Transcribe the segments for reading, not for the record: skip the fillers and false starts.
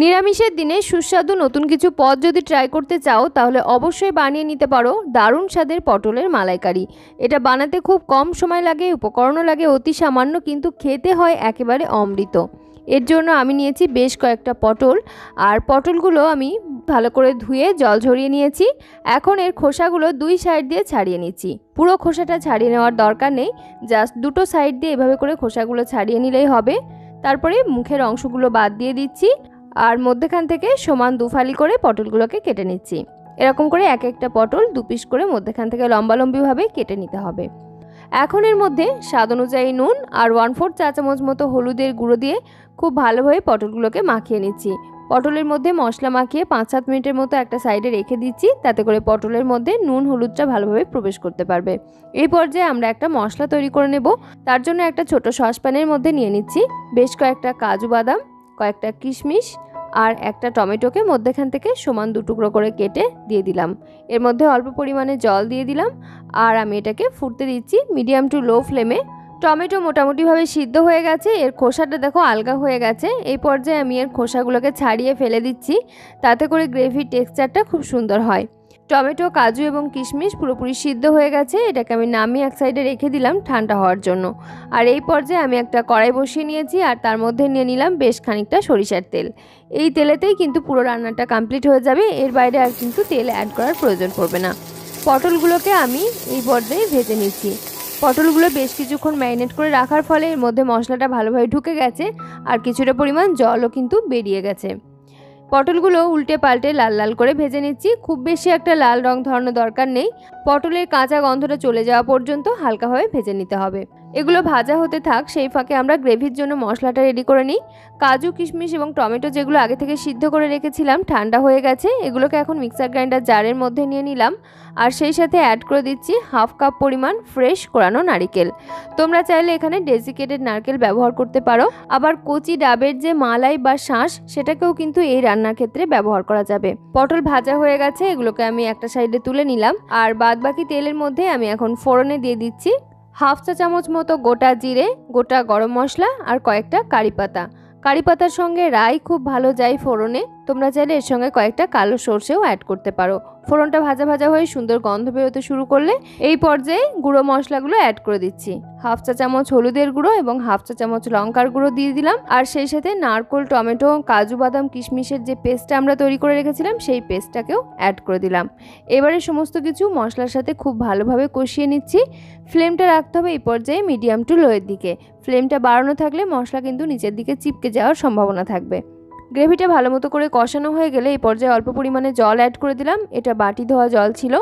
নিরামিষের দিনে সুস্বাদু নতুন কিছু পদ যদি ট্রাই করতে চাও তাহলে অবশ্যই বানিয়ে নিতে পারো দারুণ স্বাদের পটলের মালাইকারি। এটা বানাতে খুব কম সময় লাগে, উপকরণও লাগে অতি সামান্য, কিন্তু খেতে হয় একেবারে অমৃত। এর জন্য আমি নিয়েছি বেশ কয়েকটা পটল, আর পটলগুলো আমি ভালো করে ধুয়ে জল ঝরিয়ে নিয়েছি। এখন এর খোসাগুলো দুই সাইড দিয়ে ছাড়িয়ে নিচ্ছি। পুরো খোসাটা ছাড়িয়ে নেওয়ার দরকার নেই, জাস্ট দুটো সাইড দিয়ে এভাবে করে খোসাগুলো ছাড়িয়ে নিলেই হবে। তারপরে মুখের অংশগুলো বাদ দিয়ে দিচ্ছি, আর মধ্যখান থেকে সমান দুফালি করে পটলগুলোকে কেটে নিচ্ছি। এরকম করে এক একটা পটল দু পিস করে মধ্যখান থেকে লম্বালম্বিভাবে কেটে নিতে হবে। এখন এর মধ্যে স্বাদ অনুযায়ী নুন আর 1/4 চা চামচ মতো হলুদের গুঁড়ো দিয়ে খুব ভালোভাবে পটলগুলোকে মাখিয়ে নিচ্ছি। পটলের মধ্যে মশলা মাখিয়ে 5-7 মিনিটের মতো একটা সাইডে রেখে দিচ্ছি, তাতে করে পটলের মধ্যে নুন হলুদটা ভালোভাবে প্রবেশ করতে পারবে। এই পর্যায়ে আমরা একটা মশলা তৈরি করে নেব। তার জন্য একটা ছোট সসপ্যানের মধ্যে নিয়ে নিচ্ছি বেশ কয়েকটা কাজু বাদাম, কয়েকটা কিশমিশ আর একটা টমেটোকে মধ্যখান থেকে সমান দু টুকরো করে কেটে দিয়ে দিলাম। এর মধ্যে অল্প পরিমাণে জল দিয়ে দিলাম, আর আমি এটাকে ফুটতে দিচ্ছি মিডিয়াম টু লো ফ্লেমে। টমেটো মোটামুটিভাবে সিদ্ধ হয়ে গেছে, এর খোসাটা দেখো আলগা হয়ে গেছে। এই পর্যায়ে আমি এর খোসাগুলোকে ছাড়িয়ে ফেলে দিচ্ছি, তাতে করে গ্রেভির টেক্সচারটা খুব সুন্দর হয়। টমেটো, কাজু এবং কিশমিশ পুরোপুরি সিদ্ধ হয়ে গেছে। এটাকে আমি নামিয়ে এক সাইডে রেখে দিলাম ঠান্ডা হওয়ার জন্য। আর এই পর্যায়ে আমি একটা কড়াই বসিয়ে নিয়েছি, আর তার মধ্যে নিয়ে নিলাম বেশ খানিকটা সরিষার তেল। এই তেলেতেই কিন্তু পুরো রান্নাটা কমপ্লিট হয়ে যাবে, এর বাইরে আর কিন্তু তেল অ্যাড করার প্রয়োজন পড়বে না। পটলগুলোকে আমি এই পর্যায়ে ভেজে নিচ্ছি। পটলগুলো বেশ কিছুক্ষণ ম্যারিনেট করে রাখার ফলে এর মধ্যে মশলাটা ভালোভাবে ঢুকে গেছে, আর কিছুটা পরিমাণ জলও কিন্তু বেরিয়ে গেছে। পটলগুলো উল্টে পাল্টে লাল লাল করে ভেজে নিচ্ছি। খুব বেশি একটা লাল রং ধরানোর দরকার নেই, পটলের কাঁচা গন্ধটা চলে যাওয়া পর্যন্ত হালকাভাবে ভেজে নিতে হবে। এগুলো ভাজা হতে থাক, সেই ফাঁকে আমরা গ্রেভির জন্য মশলাটা রেডি করে নিই। কাজু, কিশমিশ এবং টমেটো যেগুলো আগে থেকে সিদ্ধ করে রেখেছিলাম ঠান্ডা হয়ে গেছে, এগুলোকে এখন মিক্সার গ্রাইন্ডার জারের মধ্যে নিয়ে নিলাম, আর সেই সাথে অ্যাড করে দিচ্ছি 1/2 কাপ পরিমাণ ফ্রেশ কোরানো নারকেল। তোমরা চাইলে এখানে ডেসিকেটেড নারকেল ব্যবহার করতে পারো, আবার কচি ডাবের যে মালাই বা শাঁস সেটাকেও কিন্তু এই রান্নার ক্ষেত্রে ব্যবহার করা যাবে। পটল ভাজা হয়ে গেছে, এগুলোকে আমি একটা সাইডে তুলে নিলাম, আর বাদবাকি তেলের মধ্যে আমি এখন ফোড়নে দিয়ে দিচ্ছি 1/2 চা চামচ মতো গোটা জিরে, গোটা গরম মশলা আর কয়েকটা কারি পাতা। কারি পাতার সঙ্গে রাই খুব ভালো যায় ফোড়নে। তোমরা চাইলে এর সঙ্গে কয়েকটা কালো সর্ষেও অ্যাড করতে পারো। ফোড়নটা ভাজা ভাজা হয়ে সুন্দর গন্ধ বেরোতে শুরু করলে এই পর্যায়ে গুঁড়ো মশলাগুলো অ্যাড করে দিচ্ছি। 1/2 চা চামচ হলুদের গুঁড়ো এবং 1/2 চা চামচ লঙ্কার গুঁড়ো দিয়ে দিলাম, আর সেই সাথে নারকেল, টমেটো, কাজু বাদাম, কিশমিশের যে পেস্টটা আমরা তৈরি করে রেখেছিলাম সেই পেস্টটাকেও অ্যাড করে দিলাম। এবারে সমস্ত কিছু মশলার সাথে খুব ভালোভাবে কষিয়ে নিচ্ছি। ফ্লেমটা রাখতে হবে এই পর্যায়ে মিডিয়াম টু লোয়ের দিকে। ফ্লেমটা বাড়ানো থাকলে মশলা কিন্তু নিচের দিকে চিপকে যাওয়ার সম্ভাবনা থাকবে। গ্রেভিটা ভালো মতো করে কষানো হয়ে গেলে এই পর্যায়ে অল্প পরিমাণে জল অ্যাড করে দিলাম। এটা বাটি ধোয়া জল ছিল,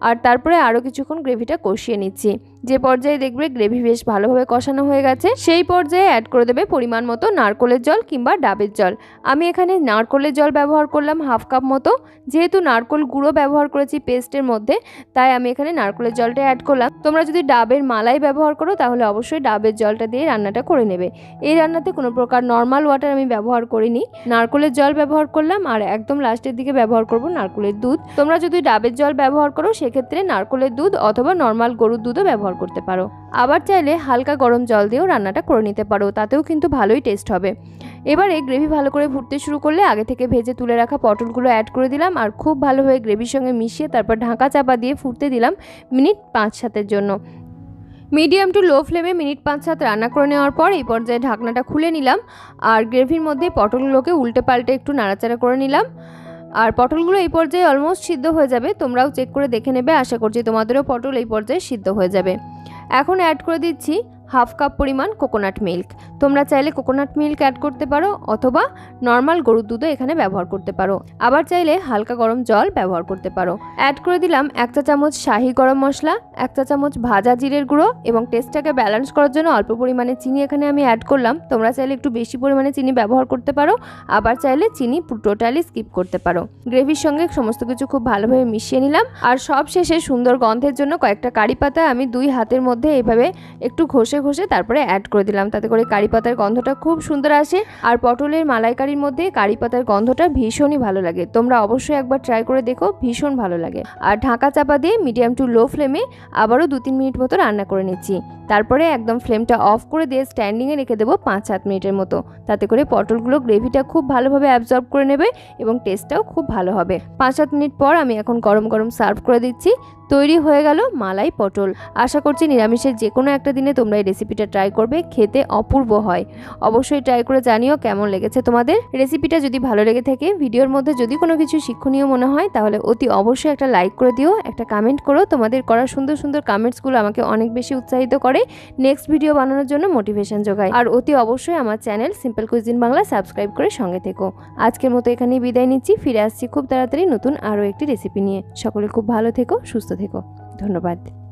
আর তারপরে আরও কিছুক্ষণ গ্রেভিটা কষিয়ে নিচ্ছি। যে পর্যায়ে দেখবে গ্রেভি বেশ ভালোভাবে কষানো হয়ে গেছে, সেই পর্যায়ে অ্যাড করে দেবে পরিমাণ মতো নারকেলের জল কিংবা ডাবের জল। আমি এখানে নারকেলের জল ব্যবহার করলাম 1/2 কাপ মতো। যেহেতু নারকেল গুঁড়ো ব্যবহার করেছি পেস্টের মধ্যে, তাই আমি এখানে নারকেলের জলটা অ্যাড করলাম। তোমরা যদি ডাবের মালাই ব্যবহার করো তাহলে অবশ্যই ডাবের জলটা দিয়ে রান্নাটা করে নেবে। এই রান্নাতে কোনো প্রকার নর্মাল ওয়াটার আমি ব্যবহার করিনি, নারকেলের জল ব্যবহার করলাম, আর একদম লাস্টের দিকে ব্যবহার করব নারকেলের দুধ। তোমরা যদি ডাবের জল ব্যবহার করো সেক্ষেত্রে নারকেলের দুধ অথবা নর্মাল গরুর দুধও ব্যবহার করতে পারো। আবার চাইলে হালকা গরম জল দিয়েও রান্নাটা করে নিতে পারো, তাতেও কিন্তু ভালোই টেস্ট হবে। এবারে গ্রেভি ভালো করে ফুটতে শুরু করলে আগে থেকে ভেজে তুলে রাখা পটলগুলো অ্যাড করে দিলাম, আর খুব ভালোভাবে গ্রেভির সঙ্গে মিশিয়ে তারপর ঢাকা চাপা দিয়ে ফুটতে দিলাম মিনিট 5-7 জন্য। মিডিয়াম টু লো ফ্লেমে মিনিট 5-7 রান্না করে নেওয়ার পর এই পর্যায়ে ঢাকনাটা খুলে নিলাম, আর গ্রেভির মধ্যে পটলগুলোকে উল্টে পাল্টে একটু নাড়াচাড়া করে নিলাম। আর পটলগুলো এই পর্যায়ে অলমোস্ট সিদ্ধ হয়ে যাবে, তোমরাও চেক করে দেখে নেবে। আশা করছি তোমাদেরও পটল এই পর্যায়ে সিদ্ধ হয়ে যাবে। এখন অ্যাড করে দিচ্ছি 1/2 কাপ পরিমাণ কোকোনাট মিল্ক। তোমরা চাইলে কোকোনাট মিল্ক অ্যাড করতে পারো অথবা নর্মাল গরুর দুধও এখানে ব্যবহার করতে পারো, আবার চাইলে হালকা গরম জল ব্যবহার করতে পারো। অ্যাড করে দিলাম 1 চা চামচ শাহি গরম মশলা, 1 চা চামচ ভাজা জিরের গুঁড়ো, এবং টেস্টটাকে ব্যালেন্স করার জন্য অল্প পরিমাণে চিনি এখানে আমি অ্যাড করলাম। তোমরা চাইলে একটু বেশি পরিমাণে চিনি ব্যবহার করতে পারো, আবার চাইলে চিনি টোটালি স্কিপ করতে পারো। গ্রেভির সঙ্গে সমস্ত কিছু খুব ভালোভাবে মিশিয়ে নিলাম, আর সব শেষে সুন্দর গন্ধের জন্য কয়েকটা কারি পাতা আমি 2 হাতের মধ্যে এইভাবে একটু ঘষে ঘষে ঘষে তারপরে অ্যাড করে দিলাম, তাতে করে কারি পাতার গন্ধটা খুব সুন্দর আসে। আর পটলের মালাইকারির মধ্যে কারি পাতার গন্ধটা ভীষণই ভালো লাগে। তোমরা অবশ্যই একবার ট্রাই করে দেখো, ভীষণ ভালো লাগে। আর ঢাকা চাপা দিয়ে মিডিয়াম টু লো ফ্লেমে আবারও 2-3 মিনিট মতো রান্না করে নিচ্ছি। তারপরে একদম ফ্লেমটা অফ করে দিয়ে স্ট্যান্ডিংয়ে রেখে দেবো 5-7 মিনিটের মতো। তাতে করে পটলগুলো গ্রেভিটা খুব ভালোভাবে অ্যাবজর্ব করে নেবে এবং টেস্টটাও খুব ভালো হবে। 5-7 মিনিট পর আমি এখন গরম গরম সার্ভ করে দিচ্ছি। তৈরি হয়ে গেল মালাই পটল। আশা করছি নিরামিষের যে কোনো একটা দিনে তোমরা এই রেসিপিটা ট্রাই করবে, খেতে অপূর্ব হয়। অবশ্যই ট্রাই করে জানিও কেমন লেগেছে তোমাদের। রেসিপিটা যদি ভালো লেগে থাকে, ভিডিওর মধ্যে যদি কোনো কিছু শিক্ষণীয় মনে হয়, তাহলে অতি অবশ্যই একটা লাইক করে দিও, একটা কমেন্ট করো। তোমাদের করা সুন্দর সুন্দর কমেন্টসগুলো আমাকে অনেক বেশি উৎসাহিত করে, নেক্সট ভিডিও বানানোর জন্য মোটিভেশন যোগায়। আর অতি অবশ্যই আমার channel simple cuisine Bangla subscribe করে সঙ্গে থেকো। আজকের মতো এখানেই বিদায় নিচ্ছি, ফিরে আসছি খুব তাড়াতাড়ি নতুন আরও একটি রেসিপি নিয়ে। সকলে খুব ভালো থেকো, সুস্থ থেকো। ধন্যবাদ।